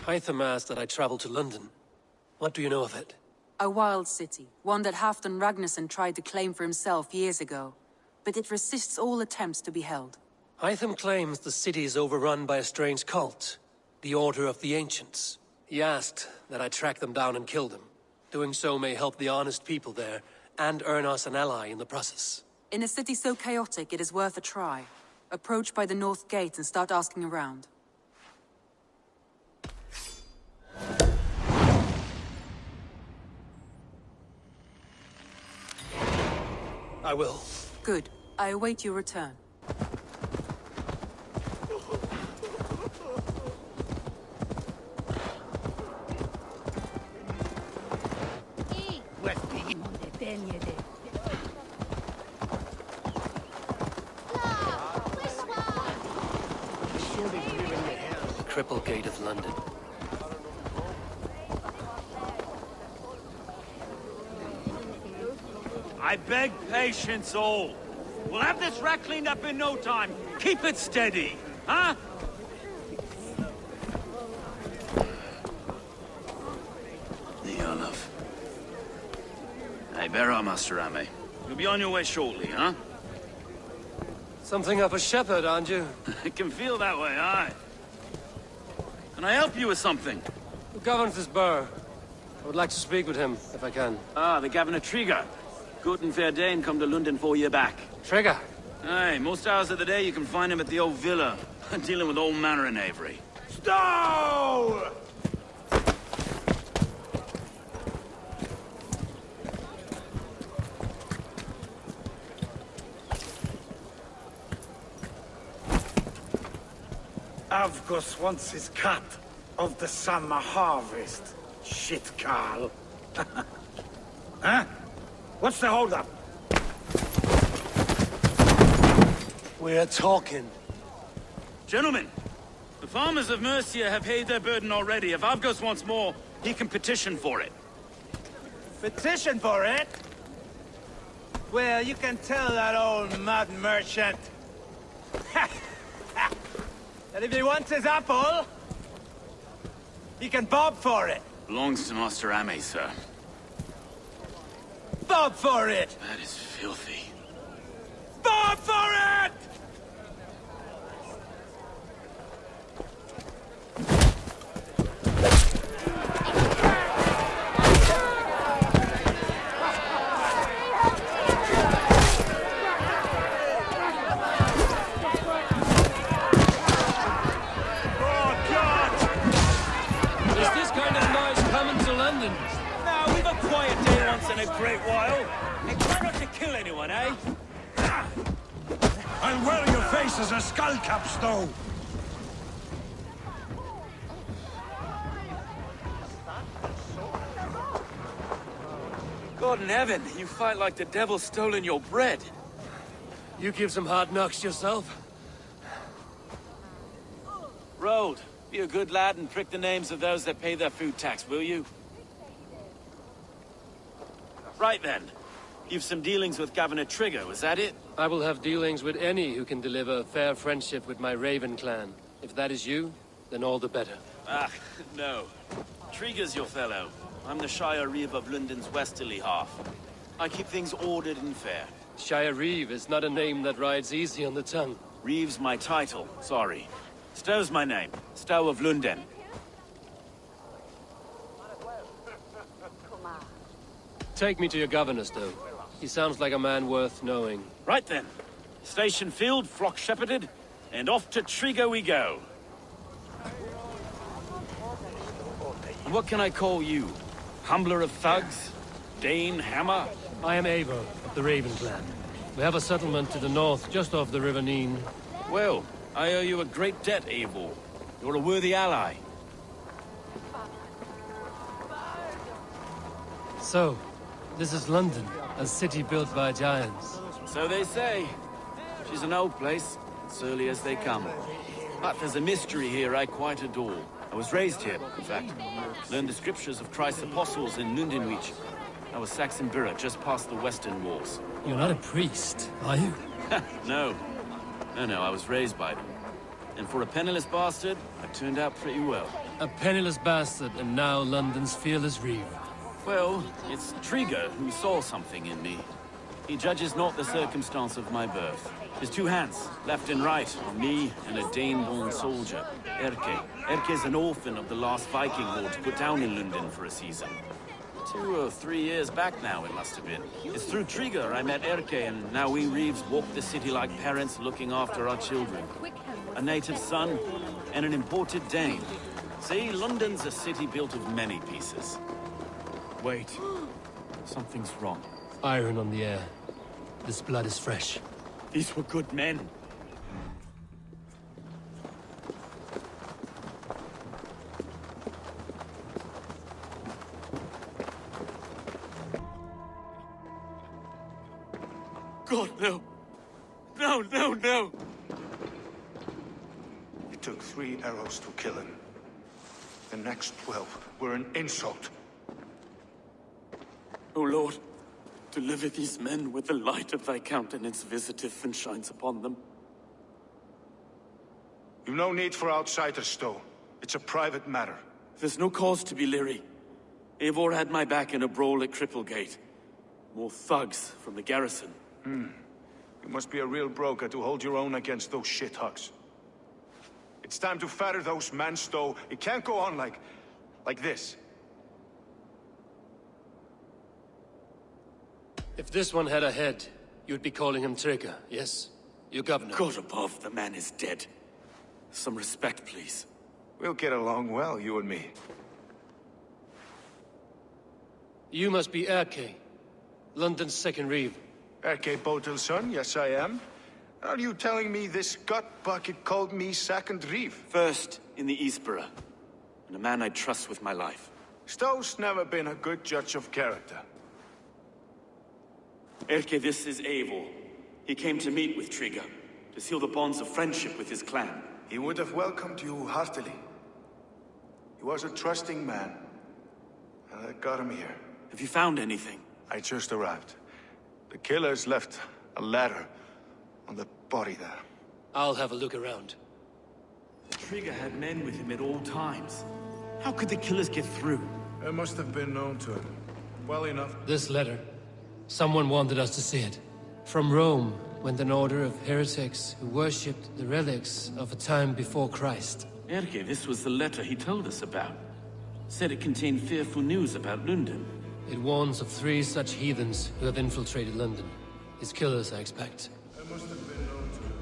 Hytham asked that I travel to London. What do you know of it? A wild city, one that Halfdan Ragnarsson tried to claim for himself years ago. But it resists all attempts to be held. Hytham claims the city is overrun by a strange cult, the Order of the Ancients. He asked that I track them down and kill them. Doing so may help the honest people there, and earn us an ally in the process. In a city so chaotic, it is worth a try. Approach by the North Gate and start asking around. I will. Good. I await your return. Cripplegate of London. I beg patience, all. We'll have this rat cleaned up in no time. Keep it steady, huh? The Olaf. Hey, bear up, Master Ame. You'll be on your way shortly, huh? Something of a shepherd, aren't you? It can feel that way, aye. Can I help you with something? Who governs this burgh? I would like to speak with him, if I can. Ah, the Governor Trigger. Good and fair Dane come to London 4 year back. Trigger! Aye, most hours of the day you can find him at the old villa, dealing with all manner in Avery. Stow! Avgos wants his cut of the summer harvest. Shit, Carl. Huh? What's the holdup? We're talking. Gentlemen, the farmers of Mercia have paid their burden already. If Avgos wants more, he can petition for it. Petition for it? Well, you can tell that old mud merchant that if he wants his apple, he can bob for it. Belongs to Master Ame, sir. Bob for it! That is filthy. Bob for it! Now, we've a quiet day once in a great while. And try not to kill anyone, eh? I'll wear your face as a skull cap, Stow! God in heaven, you fight like the devil's stolen your bread. You give some hard knocks yourself? Road, be a good lad and prick the names of those that pay their food tax, will you? Right then. You've some dealings with Governor Trigger, was that it? I will have dealings with any who can deliver a fair friendship with my Raven clan. If that is you, then all the better. Ah, no. Trigger's your fellow. I'm the Shire Reeve of London's westerly half. I keep things ordered and fair. Shire Reeve is not a name that rides easy on the tongue. Reeve's my title, sorry. Stow's my name. Stow of London. Take me to your governor, Stow. He sounds like a man worth knowing. Right then. Station filled, flock shepherded, and off to Trigger we go. And what can I call you? Humbler of thugs? Dane, Hammer? I am Eivor of the Raven clan. We have a settlement to the north, just off the River Neen. Well, I owe you a great debt, Eivor. You're a worthy ally. So, this is London, a city built by giants. So they say. She's an old place, surly as they come. But there's a mystery here I quite adore. I was raised here, in fact. Learned the scriptures of Christ's apostles in Lundenwich. I was Saxon Borough just past the western walls. You're not a priest, are you? No. No, I was raised by them. And for a penniless bastard, I turned out pretty well. A penniless bastard, and now London's fearless reeve. Well, it's Trigger who saw something in me. He judges not the circumstance of my birth. His two hands, left and right, on me and a Dane-born soldier, Erke. Erke's an orphan of the last Viking horde put down in London for a season. 2 or 3 years back now, it must have been. It's through Trigger I met Erke, and now we Reeves walk the city like parents looking after our children. A native son, and an imported Dane. See, London's a city built of many pieces. Wait. Something's wrong. Iron on the air. This blood is fresh. These were good men. God, no. No, no, no! It took 3 arrows to kill him. The next 12 were an insult. O Lord, deliver these men with the light of thy countenance visiteth and shines upon them. You've no need for outsiders, though. It's a private matter. There's no cause to be leery. Eivor had my back in a brawl at Cripplegate. More thugs from the garrison. You must be a real broker to hold your own against those shithugs. It's time to fetter those men, Stowe. It can't go on like this. If this one had a head, you'd be calling him Trigger, yes? Your governor. God above, the man is dead. Some respect, please. We'll get along well, you and me. You must be Erke, London's second reeve. Erke Botel's son, yes I am. Are you telling me this gut bucket called me second reeve? First in the Eastborough, and a man I trust with my life. Stowe's never been a good judge of character. Erke, this is Eivor. He came to meet with Trigger, to seal the bonds of friendship with his clan. He would have welcomed you heartily. He was a trusting man, and I got him here. Have you found anything? I just arrived. The killers left a ladder on the body there. I'll have a look around. Trigger had men with him at all times. How could the killers get through? It must have been known to him. Well enough. This letter. Someone wanted us to see it. From Rome went an order of heretics who worshipped the relics of a time before Christ. Erke, this was the letter he told us about. Said it contained fearful news about London. It warns of 3 such heathens who have infiltrated London. His killers, I expect. It must have been known to him.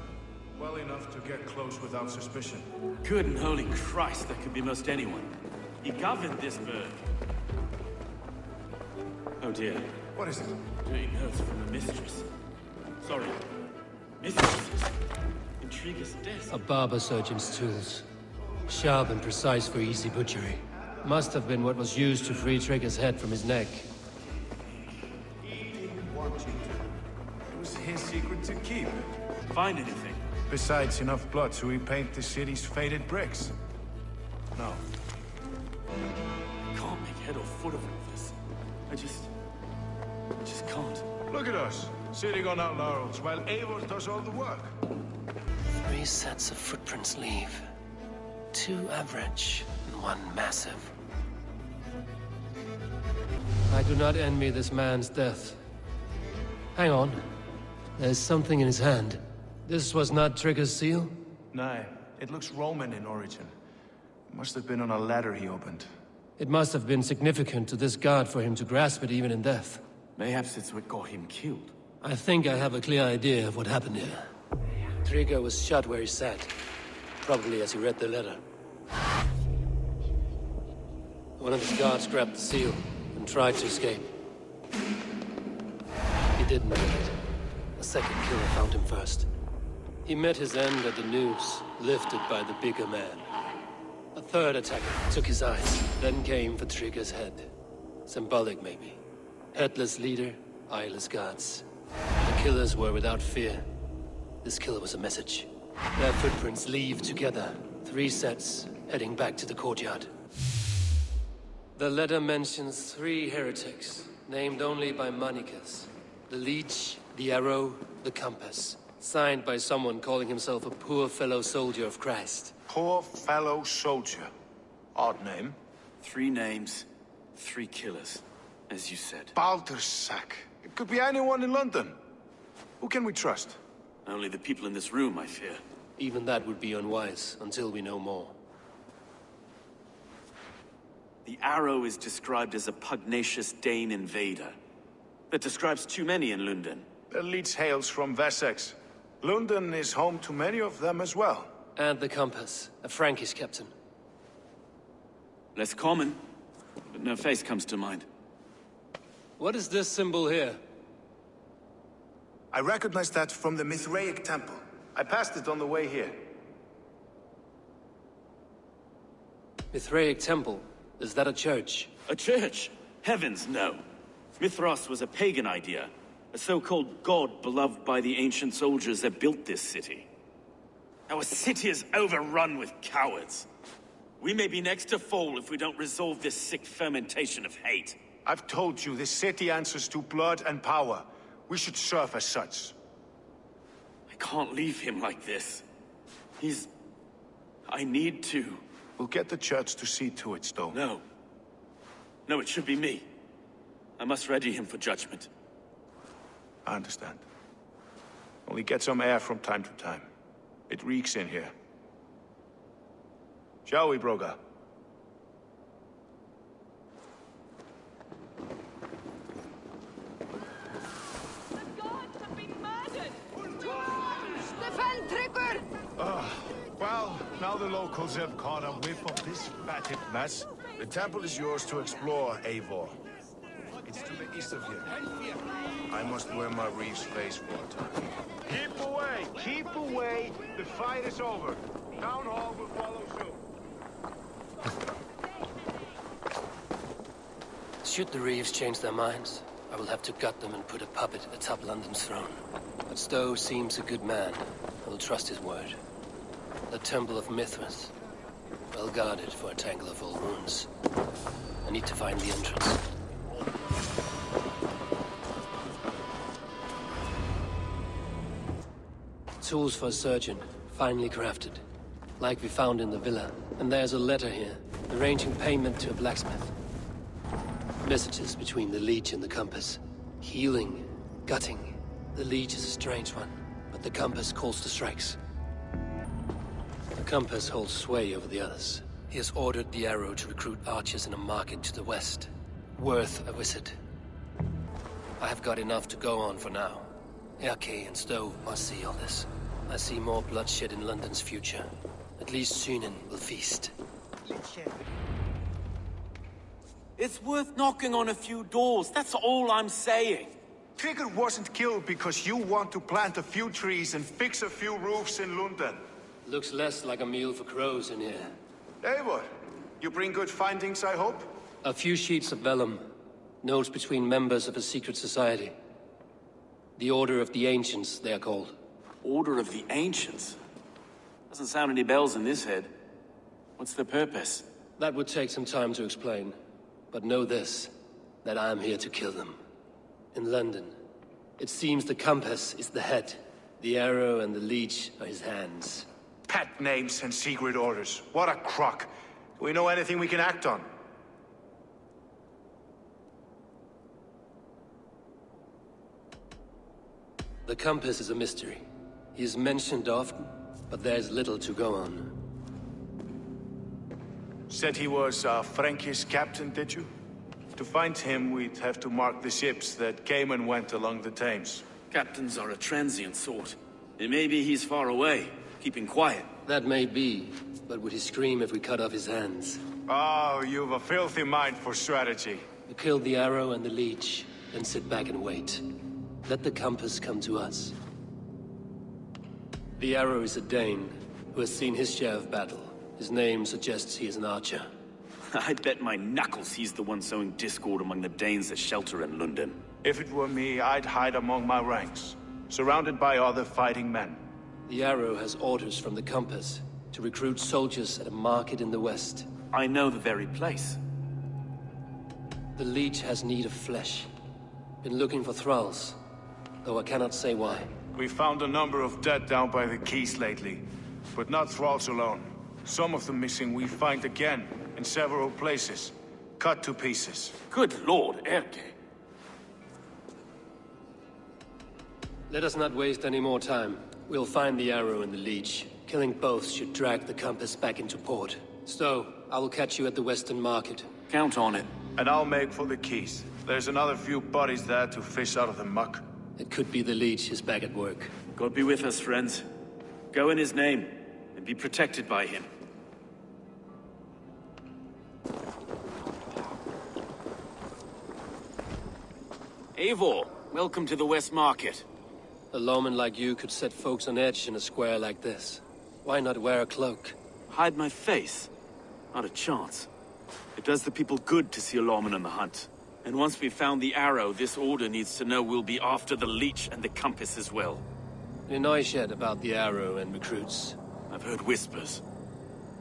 Well enough to get close without suspicion. Good and holy Christ, that could be most anyone. He governed this burg. Oh dear. What is it? Doing notes from the mistress. Sorry. Mistresses. Intriguous desk. A barber surgeon's tools. Sharp and precise for easy butchery. Must have been what was used to free Trigger's head from his neck. He didn't want you to. It was his secret to keep. Find anything? Besides enough blood to repaint the city's faded bricks. No. I can't make head or foot of all this. I just can't. Look at us, sitting on our laurels while Eivor does all the work. 3 sets of footprints leave. 2 average, and 1 massive. I do not envy this man's death. Hang on. There's something in his hand. This was not Trigger's seal? Nah, it looks Roman in origin. Must have been on a ladder he opened. It must have been significant to this god for him to grasp it even in death. Mayhaps it's what got him killed. I think I have a clear idea of what happened here. Trigger was shot where he sat. Probably as he read the letter. One of his guards grabbed the seal and tried to escape. He didn't make it. A second killer found him first. He met his end at the noose, lifted by the bigger man. A third attacker took his eyes, then came for Trigger's head. Symbolic, maybe. Headless leader, eyeless guards. The killers were without fear. This killer was a message. Their footprints leave together. 3 sets, heading back to the courtyard. The letter mentions 3 heretics, named only by Manicus. The Leech, the Arrow, the Compass. Signed by someone calling himself a poor fellow soldier of Christ. Poor fellow soldier. Odd name. 3 names, 3 killers, as you said. Baldersack. It could be anyone in London. Who can we trust? Only the people in this room, I fear. Even that would be unwise, until we know more. The Arrow is described as a pugnacious Dane invader. That describes too many in London. The leech hails from Wessex. London is home to many of them as well. And the Compass, a Frankish captain. Less common, but no face comes to mind. What is this symbol here? I recognize that from the Mithraic temple. I passed it on the way here. Mithraic temple? Is that a church? A church? Heavens, no. Mithras was a pagan idea. A so-called god beloved by the ancient soldiers that built this city. Our city is overrun with cowards. We may be next to fall if we don't resolve this sick fermentation of hate. I've told you, this city answers to blood and power. We should serve as such. I can't leave him like this. I need to. We'll get the church to see to it, Stowe. No. No, it should be me. I must ready him for judgment. I understand. Only get some air from time to time. It reeks in here. Shall we, Broga? Well, now the locals have caught a whiff of this fatted mess. The temple is yours to explore, Eivor. It's to the east of here. I must wear my reef's face for a time. Keep away! Keep away! The fight is over. Town Hall will follow soon. Should the Reeves change their minds, I will have to gut them and put a puppet atop London's throne. But Stowe seems a good man. I will trust his word. The Temple of Mithras. Well guarded for a tangle of old wounds. I need to find the entrance. Tools for a surgeon, finely crafted. Like we found in the villa. And there's a letter here, arranging payment to a blacksmith. Messages between the Leech and the Compass. Healing, gutting. The Leech is a strange one, but the Compass calls the strikes. The Compass holds sway over the others. He has ordered the Arrow to recruit archers in a market to the west. Worth a visit. I have got enough to go on for now. Erke and Stowe must see all this. I see more bloodshed in London's future. At least Sunan will feast. It's worth knocking on a few doors, that's all I'm saying. Trigger wasn't killed because you want to plant a few trees and fix a few roofs in London. Looks less like a meal for crows in here. Eivor, you bring good findings, I hope? A few sheets of vellum. Notes between members of a secret society. The Order of the Ancients, they are called. Order of the Ancients? Doesn't sound any bells in this head. What's the purpose? That would take some time to explain. But know this, that I am here to kill them. In London, it seems the Compass is the head. The Arrow and the Leech are his hands. Pet names and secret orders. What a crock. Do we know anything we can act on? The Compass is a mystery. He is mentioned often, but there's little to go on. Said he was a Frankish captain, did you? To find him, we'd have to mark the ships that came and went along the Thames. Captains are a transient sort. It may be he's far away, keeping quiet. That may be, but would he scream if we cut off his hands? Oh, you've a filthy mind for strategy. We kill the Arrow and the Leech, then sit back and wait. Let the Compass come to us. The Arrow is a Dane, who has seen his share of battle. His name suggests he is an archer. I'd bet my knuckles he's the one sowing discord among the Danes that shelter in London. If it were me, I'd hide among my ranks, surrounded by other fighting men. The Arrow has orders from the Compass to recruit soldiers at a market in the west. I know the very place. The Leech has need of flesh. Been looking for thralls, though I cannot say why. We found a number of dead down by the quays lately, but not thralls alone. Some of the missing we find again, in several places, cut to pieces. Good lord, Erke. Let us not waste any more time. We'll find the arrow and the leech. Killing both should drag the compass back into port. So, I will catch you at the Western Market. Count on it. And I'll make for the keys. There's another few bodies there to fish out of the muck. It could be the leech is back at work. God be with us, friends. Go in his name, and be protected by him. Eivor, welcome to the West Market. A lawman like you could set folks on edge in a square like this. Why not wear a cloak? Hide my face? Not a chance. It does the people good to see a lawman on the hunt. And once we've found the arrow, this order needs to know we'll be after the leech and the compass as well. You know yet about the arrow and recruits? I've heard whispers.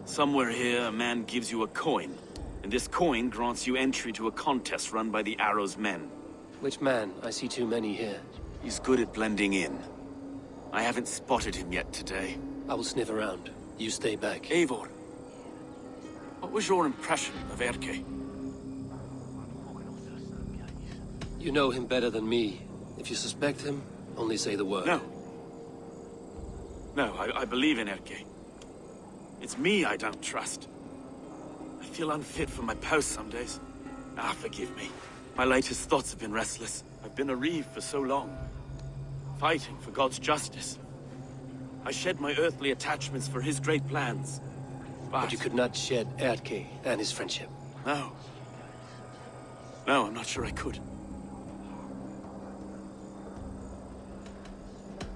Somewhere here, a man gives you a coin, and this coin grants you entry to a contest run by the arrow's men. Which man? I see too many here. He's good at blending in. I haven't spotted him yet today. I will sniff around. You stay back. Eivor, what was your impression of Erke? You know him better than me. If you suspect him, only say the word. No. No, I believe in Erke. It's me I don't trust. I feel unfit for my post some days. Forgive me. My latest thoughts have been restless. I've been a reeve for so long. Fighting for God's justice. I shed my earthly attachments for his great plans. But you could not shed Erke and his friendship. No. No, I'm not sure I could.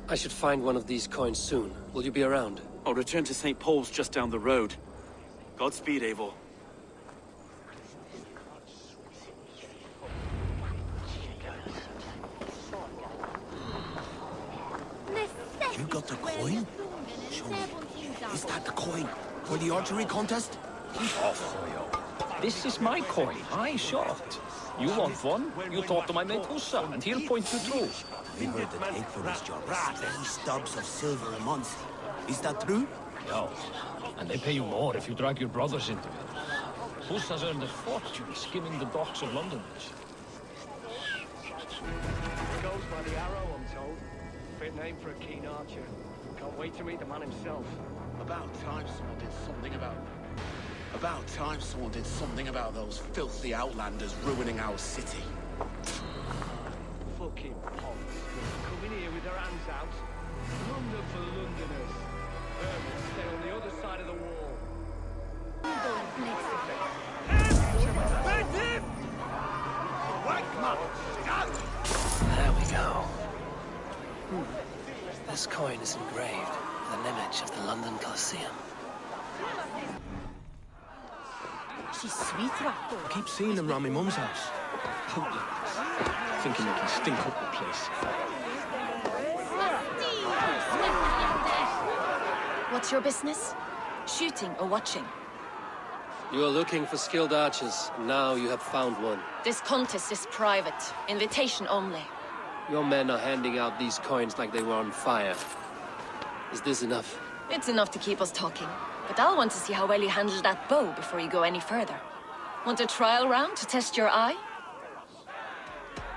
I should find one of these coins soon. Will you be around? I'll return to St. Paul's just down the road. Godspeed, Eivor. You got the coin? Show me. Is that the coin for the archery contest? Keep off, Royo. This is my coin. I shot. You want one? You talk to my mate Hussa, and he'll point you through. We heard the take for this job is 3 stubs of silver a month. Is that true? No. And they pay you more if you drag your brothers into it. Hussa's earned a fortune skimming the docks of London. He goes by the arrow, I'm told. Fit name for a keen archer. Can't wait to meet the man himself. About time someone did something about those filthy outlanders ruining our city. Fucking punks. Coming here with their hands out. London for Londoners. Hermits stay on the other side of the wall. There we go. This coin is engraved with an image of the London Colosseum. She's sweet, Rappo. I keep seeing them round my mum's house. Thinking you can stink up the place. What's your business? Shooting or watching? You are looking for skilled archers, and now you have found one. This contest is private. Invitation only. Your men are handing out these coins like they were on fire. Is this enough? It's enough to keep us talking. But I'll want to see how well you handle that bow before you go any further. Want a trial round to test your eye?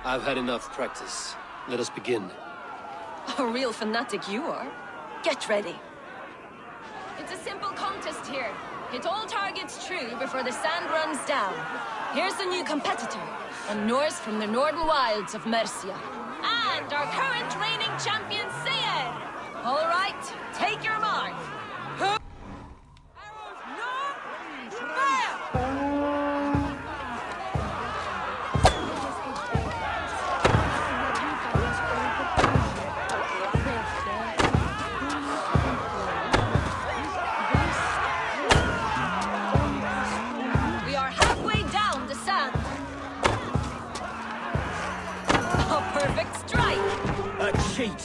I've had enough practice. Let us begin. A real fanatic you are. Get ready. It's a simple contest here. Hit all targets true before the sand runs down. Here's the new competitor, a Norse from the northern wilds of Mercia. And our current reigning champion, Sayer. All right, take your mark. We are halfway down the sand. A perfect strike. A cheat.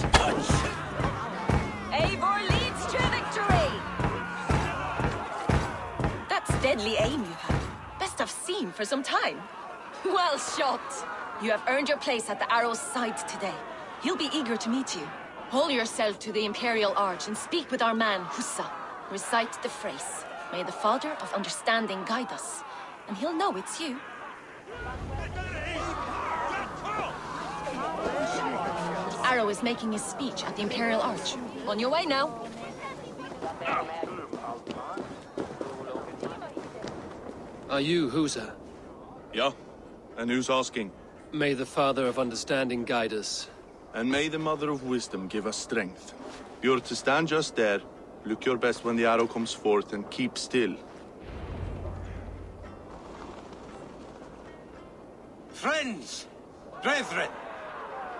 Eivor leads to victory! That's deadly aim you have. Best I've seen for some time. Well shot! You have earned your place at the arrow's side today. He'll be eager to meet you. Hold yourself to the Imperial Arch and speak with our man, Hussa. Recite the phrase. May the Father of Understanding guide us, and he'll know it's you. Arrow is making his speech at the Imperial Arch. On your way now. Are you Husa? Yeah? And who's asking? May the Father of Understanding guide us. And may the Mother of Wisdom give us strength. You're to stand just there, look your best when the arrow comes forth, and keep still. Friends, brethren,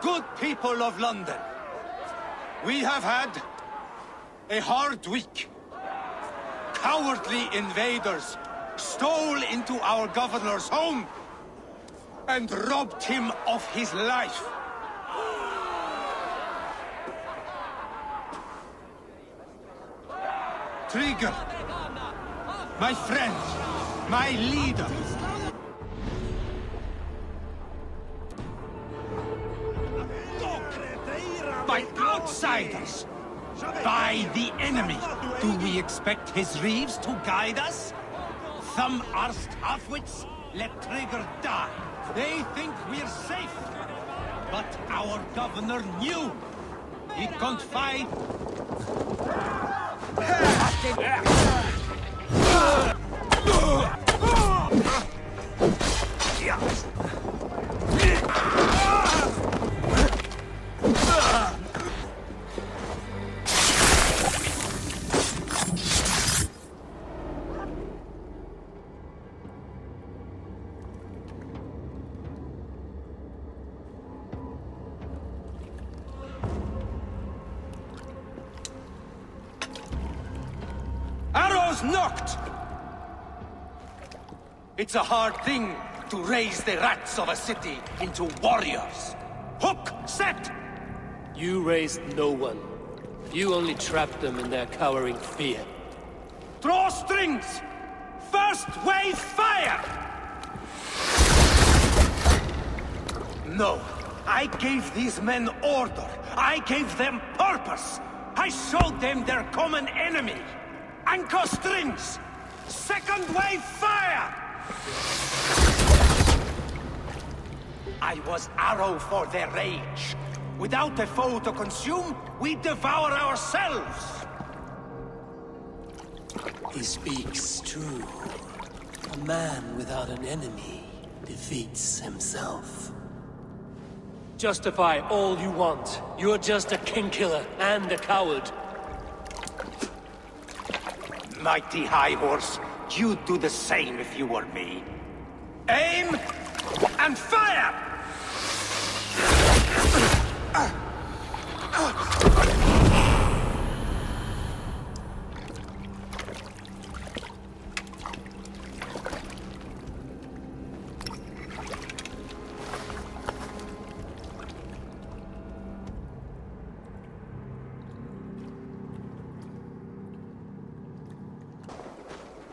good people of London, we have had a hard week. Cowardly invaders stole into our governor's home and robbed him of his life. Trigger, my friend, my leader. By outsiders, by the enemy. Do we expect his reeves to guide us? Some arsed halfwits let Trigger die. They think we're safe. But our governor knew. He can't fight. Arrows knocked! It's a hard thing to raise the rats of a city into warriors. Hook set! You raised no one. You only trapped them in their cowering fear. Draw strings! First wave fire! No, I gave these men order. I gave them purpose. I showed them their common enemy. Anchor strings! Second wave fire! I was arrow for their rage. Without a foe to consume, we devour ourselves! He speaks true. A man without an enemy defeats himself. Justify all you want. You're just a king-killer and a coward. Mighty High Horse, you'd do the same if you were me. Aim and fire!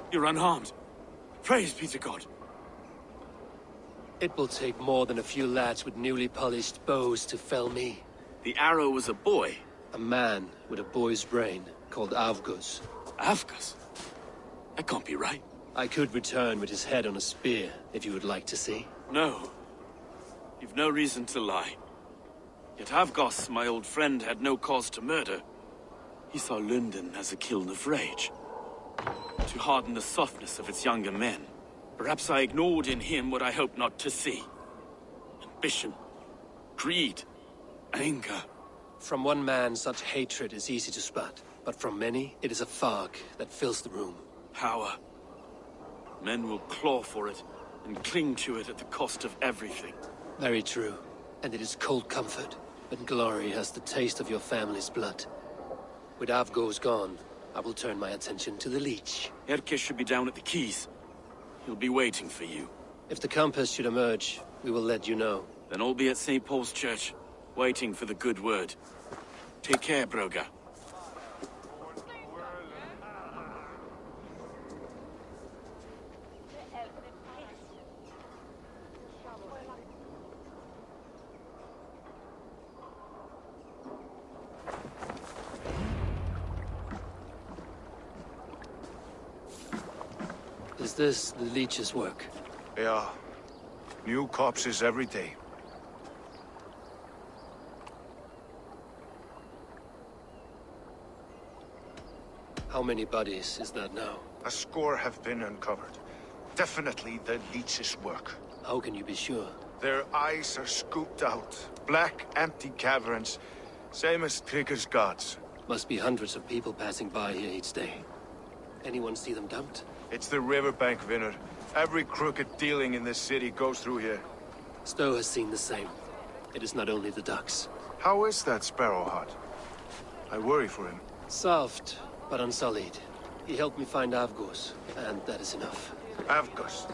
You're unharmed. Praise be to God. It will take more than a few lads with newly polished bows to fell me. The arrow was a boy. A man with a boy's brain, called Avgus. Avgus? That can't be right. I could return with his head on a spear, if you would like to see. No. You've no reason to lie. Yet Avgos, my old friend, had no cause to murder. He saw London as a kiln of rage. To harden the softness of its younger men. Perhaps I ignored in him what I hoped not to see. Ambition, greed, anger. From one man, such hatred is easy to spot. But from many, it is a fog that fills the room. Power. Men will claw for it, and cling to it at the cost of everything. Very true. And it is cold comfort, when glory has the taste of your family's blood. With Avgos gone, I will turn my attention to the Leech. Erke should be down at the quays. He'll be waiting for you. If the Compass should emerge, we will let you know. Then I'll be at St. Paul's Church, waiting for the good word. Take care, Broga. this the leech's work? Yeah. New corpses every day. How many bodies is that now? A score have been uncovered. Definitely the leech's work. How can you be sure? Their eyes are scooped out. Black, empty caverns. Same as Trigger's gods. Must be hundreds of people passing by here each day. Anyone see them dumped? It's the riverbank, Vinner. Every crooked dealing in this city goes through here. Stowe has seen the same. It is not only the ducks. How is that Sparrow Heart? I worry for him. Soft, but unsullied. He helped me find Avgos, and that is enough. Avgos.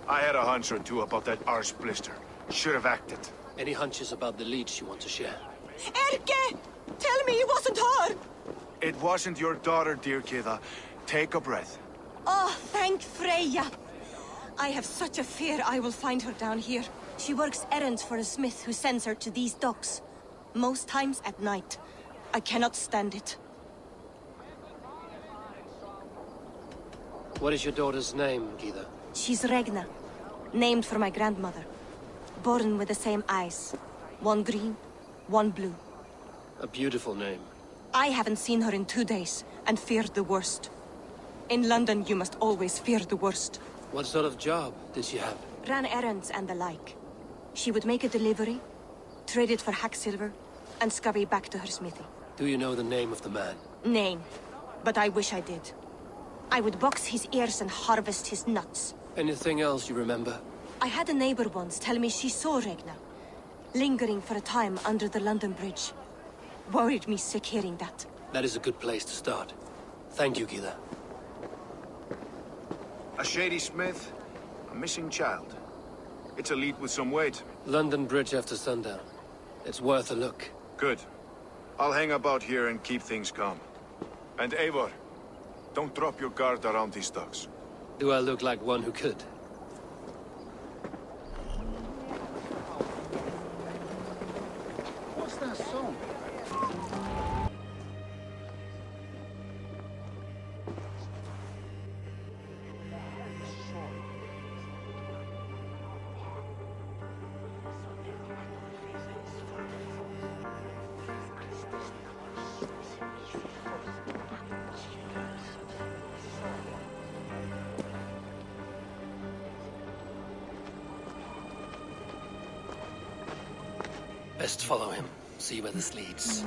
I had a hunch or two about that arse blister. Should have acted. Any hunches about the leech you want to share? Erke! Tell me it wasn't her! It wasn't your daughter, dear Kida. Take a breath. Oh, thank Freya. I have such a fear I will find her down here. She works errands for a smith who sends her to these docks. Most times at night. I cannot stand it. What is your daughter's name, Gita? She's Regna. Named for my grandmother. Born with the same eyes. One green, one blue. A beautiful name. I haven't seen her in 2 days, and feared the worst. In London, you must always fear the worst. What sort of job did she have? Ran errands and the like. She would make a delivery, trade it for hack silver, and scurry back to her smithy. Do you know the name of the man? Name. But I wish I did. I would box his ears and harvest his nuts. Anything else you remember? I had a neighbor once tell me she saw Regna, lingering for a time under the London Bridge. Worried me sick hearing that. That is a good place to start. Thank you, Gita. A shady smith, a missing child. It's a lead with some weight. London Bridge after sundown. It's worth a look. Good. I'll hang about here and keep things calm. And Eivor, don't drop your guard around these docks. Do I look like one who could? What's that song? Best follow him. See where this leads.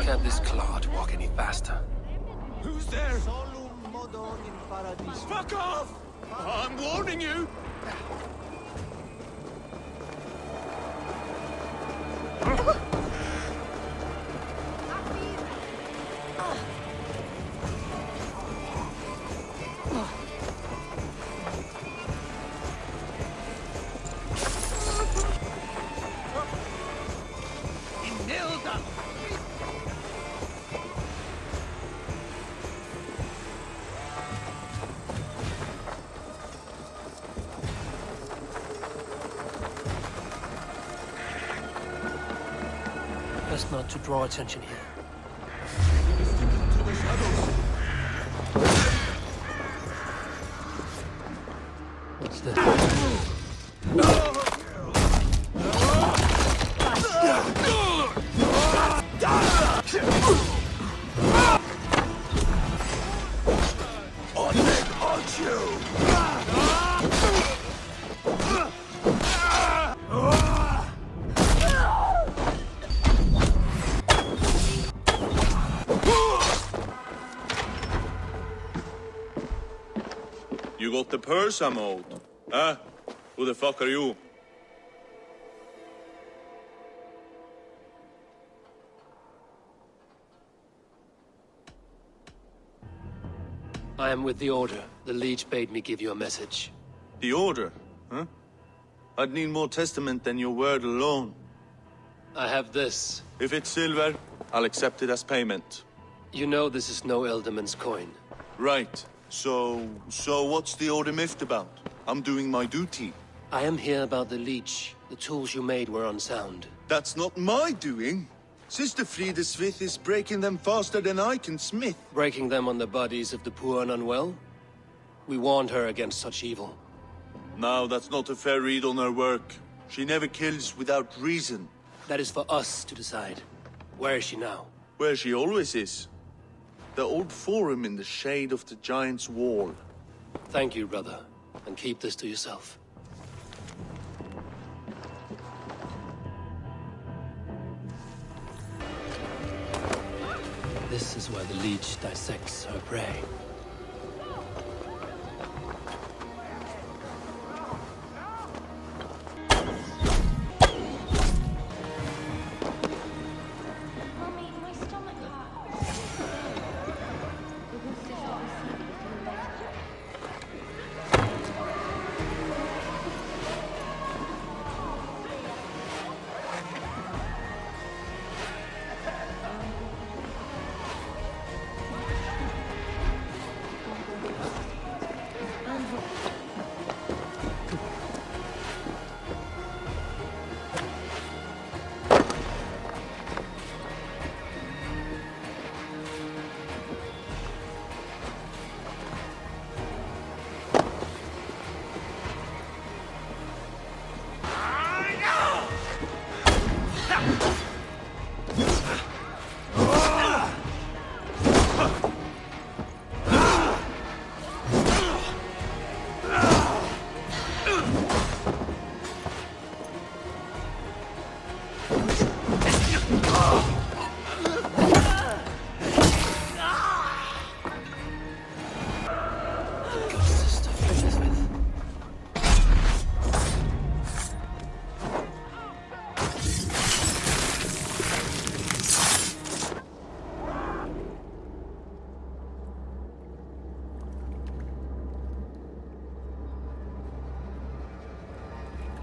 Can't this clod walk any faster? Who's there? Fuck off! I'm warning you! Best not to draw attention here. What's this? You got the purse I'm owed? Huh? Who the fuck are you? I am with the Order. The Leech bade me give you a message. The Order? Huh? I'd need more testament than your word alone. I have this. If it's silver, I'll accept it as payment. You know this is no Elderman's coin. Right. So what's the order miffed about? I'm doing my duty. I am here about the leech. The tools you made were unsound. That's not my doing. Sister Frida Smith is breaking them faster than I can smith. Breaking them on the bodies of the poor and unwell? We warned her against such evil. No, that's not a fair read on her work. She never kills without reason. That is for us to decide. Where is she now? Where she always is. The old forum in the shade of the giant's wall. Thank you, brother. And keep this to yourself. This is where the leech dissects her prey. Mommy, my stomach hurts.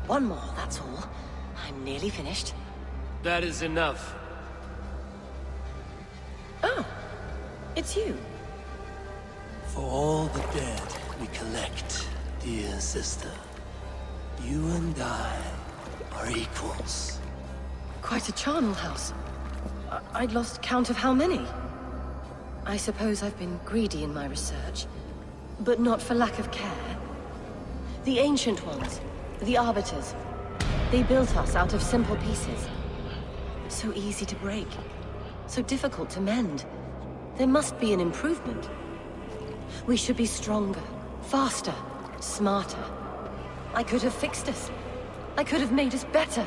One more, that's all. I'm nearly finished. That is enough. Oh, it's you. For all the dead we collect, dear sister, you and I are equals. Quite a charnel house. I'd lost count of how many. I suppose I've been greedy in my research, but not for lack of care. The Ancient Ones, the Arbiters, they built us out of simple pieces. So easy to break, so difficult to mend. There must be an improvement. We should be stronger, faster, smarter. I could have fixed us. I could have made us better.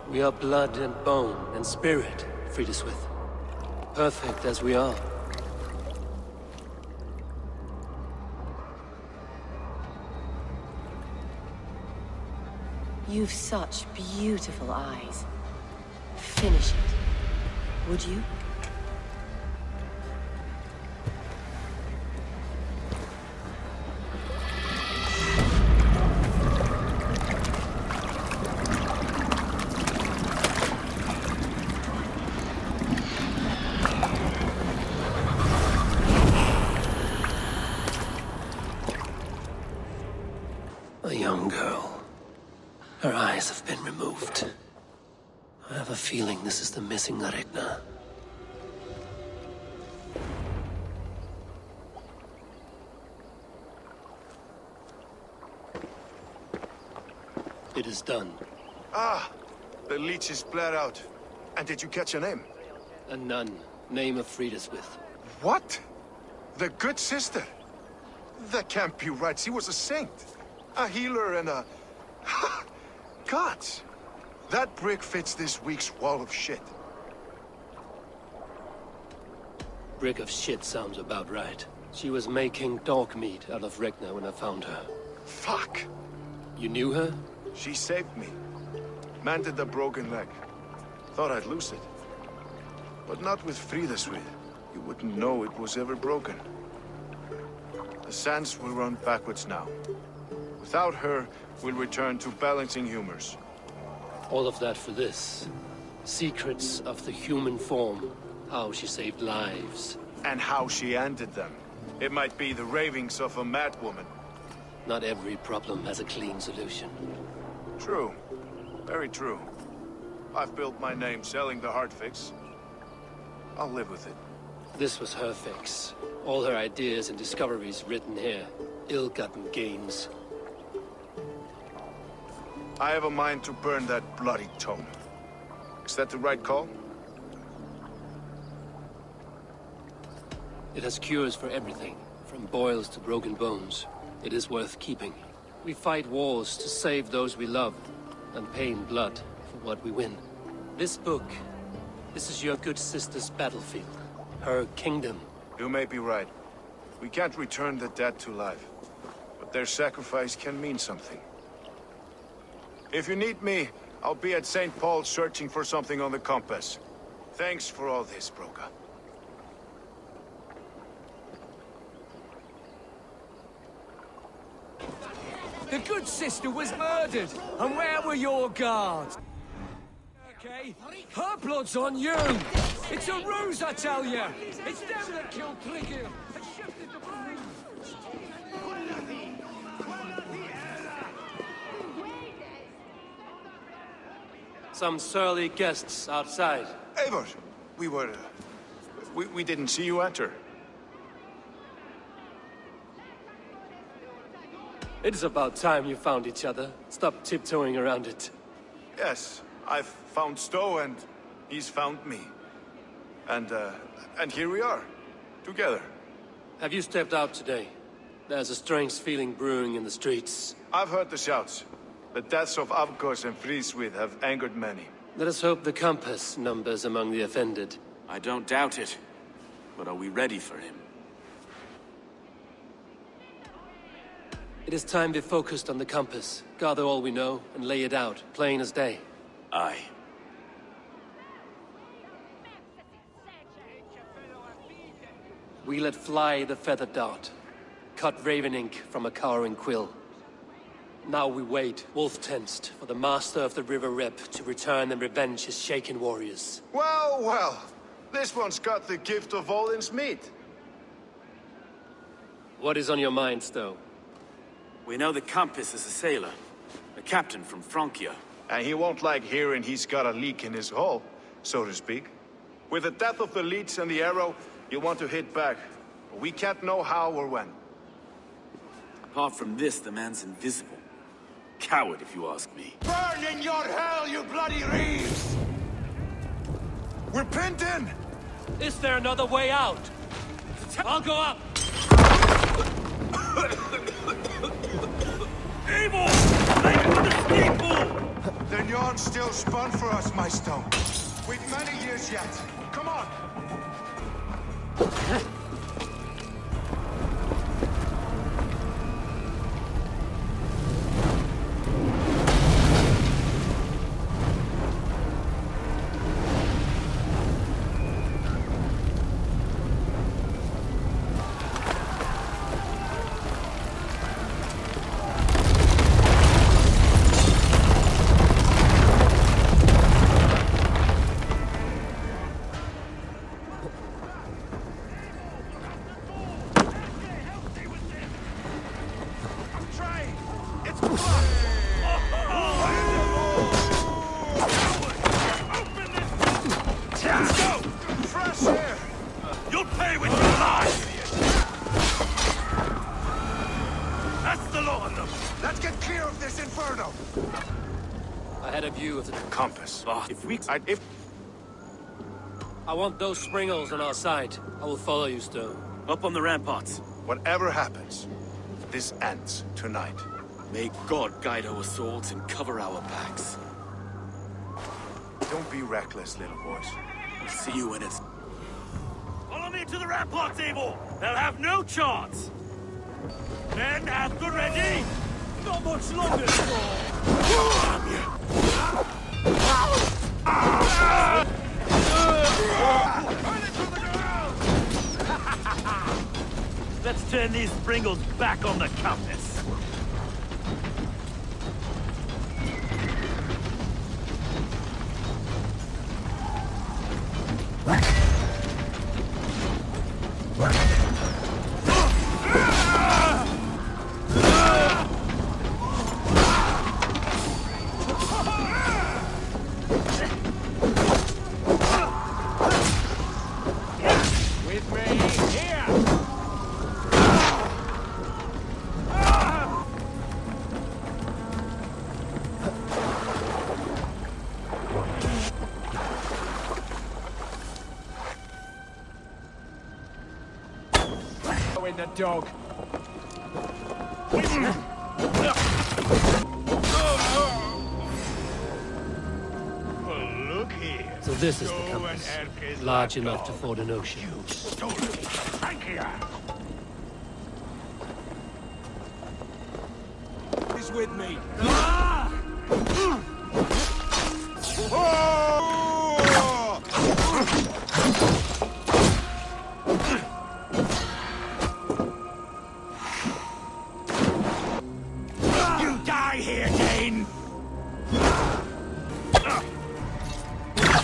We are blood and bone and spirit, Frida Smith. Perfect as we are. You've such beautiful eyes. Finish it, would you? A young girl. Her eyes have been removed. I have a feeling this is the missing Regna. It is done. Ah! The leech is bled out. And did you catch her name? A nun, name of Frida Smith. What? The good sister? That can't be right. She was a saint. A healer and a... Gods! That brick fits this week's wall of shit. Brick of shit sounds about right. She was making dog meat out of Regna when I found her. Fuck! You knew her? She saved me. Mended the broken leg. Thought I'd lose it. But not with Frida Smith. You wouldn't know it was ever broken. The sands will run backwards now. Without her, we'll return to balancing humors. All of that for this. Secrets of the human form. How she saved lives. And how she ended them. It might be the ravings of a madwoman. Not every problem has a clean solution. True. Very true. I've built my name selling the heart fix. I'll live with it. This was her fix. All her ideas and discoveries written here. Ill-gotten gains. I have a mind to burn that bloody tome. Is that the right call? It has cures for everything, from boils to broken bones. It is worth keeping. We fight wars to save those we love, and pay in blood for what we win. This book, this is your good sister's battlefield. Her kingdom. You may be right. We can't return the dead to life. But their sacrifice can mean something. If you need me, I'll be at St. Paul's searching for something on the compass. Thanks for all this, Broga. The good sister was murdered, and where were your guards? Okay, her blood's on you! It's a ruse, I tell you! It's them that killed Cligil and shifted the blame! Some surly guests outside. Eivor! We didn't see you enter. It's about time you found each other. Stop tiptoeing around it. Yes, I've found Stowe and he's found me. And here we are, together. Have you stepped out today? There's a strange feeling brewing in the streets. I've heard the shouts. The deaths of Avgos and Friswith have angered many. Let us hope the compass numbers among the offended. I don't doubt it. But are we ready for him? It is time we focused on the compass, gather all we know, and lay it out, plain as day. Aye. We let fly the feathered dart, cut raven ink from a cowering quill. Now we wait, wolf-tensed, for the master of the River Rep to return and revenge his shaken warriors. Well, well. This one's got the gift of Odin's meat. What is on your mind, Stowe? We know the compass is a sailor. A captain from Francia. And he won't like hearing he's got a leak in his hull, so to speak. With the death of the leech and the arrow, you'll want to hit back. We can't know how or when. Apart from this, the man's invisible. Coward, if you ask me. Burn in your hell, you bloody reeves! We're pinned in! Is there another way out? I'll go up! Evil! Aim for the steeple! The yarn's still spun for us, my stone. We've many years yet. Come on! I want those springles on our side. I will follow you, Stowe. Up on the ramparts. Whatever happens, this ends tonight. May God guide our swords and cover our backs. Don't be reckless, little boys. I'll see you when it's... Follow me to the ramparts, Abel! They'll have no chance! Men at the ready! Not much longer, Let's turn these springles back on the compass. in the dog. Look here. So this is the compass. Large enough to ford an ocean. Stole it. Thank you. He's with me. You die here, Dane!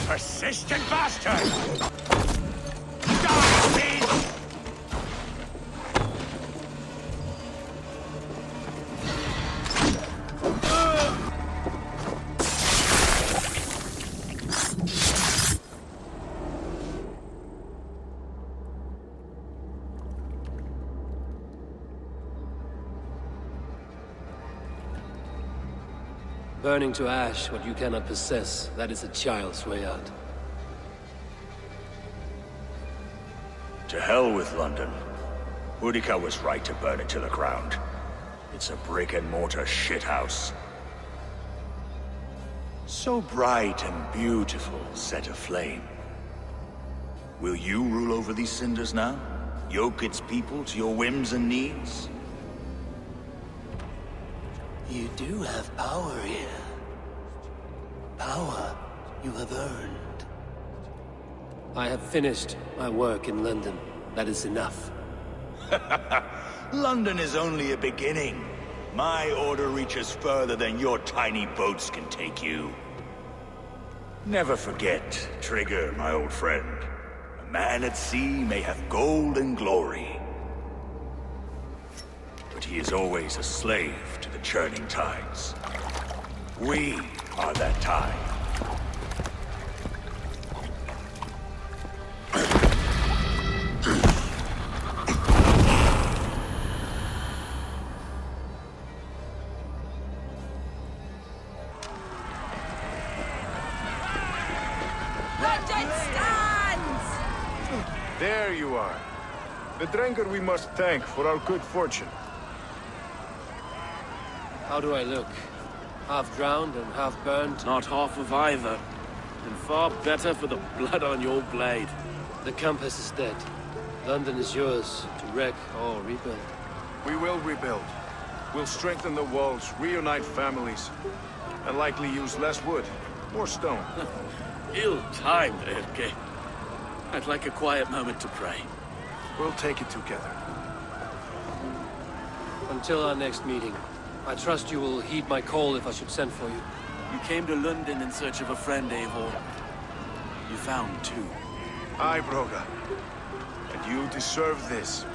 Persistent bastard! Die, please! Burning to ash what you cannot possess, that is a child's way out. To hell with London. Boudica was right to burn it to the ground. It's a brick-and-mortar shithouse. So bright and beautiful, set aflame. Will you rule over these cinders now? Yoke its people to your whims and needs? You do have power here. Power you have earned. I have finished my work in London. That is enough. London is only a beginning. My order reaches further than your tiny boats can take you. Never forget, Trigger, my old friend. A man at sea may have gold and glory, but he is always a slave to the churning tides. We are that tide. London stands! There you are. The Drenker we must thank for our good fortune. How do I look? Half drowned and half burned? Not half of either. And far better for the blood on your blade. The compass is dead. London is yours, to wreck or rebuild. We will rebuild. We'll strengthen the walls, reunite families, and likely use less wood, more stone. Ill-timed, Erke. I'd like a quiet moment to pray. We'll take it together. Until our next meeting, I trust you will heed my call if I should send for you. You came to London in search of a friend, Eivor. You found two. Aye, Broga. And you deserve this.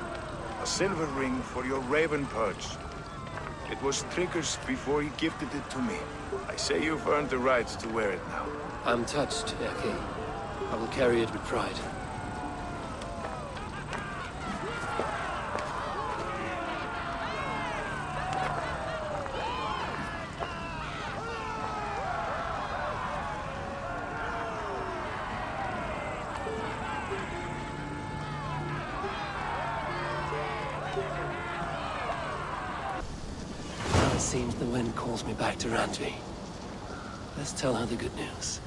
A silver ring for your raven perch. It was Trigger's before he gifted it to me. I say you've earned the right to wear it now. I'm touched, Erke. I will carry it with pride. Now it seems the wind calls me back to Randvi. Let's tell her the good news.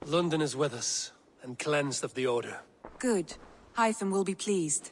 London is with us, and cleansed of the Order. Good. Hytham will be pleased.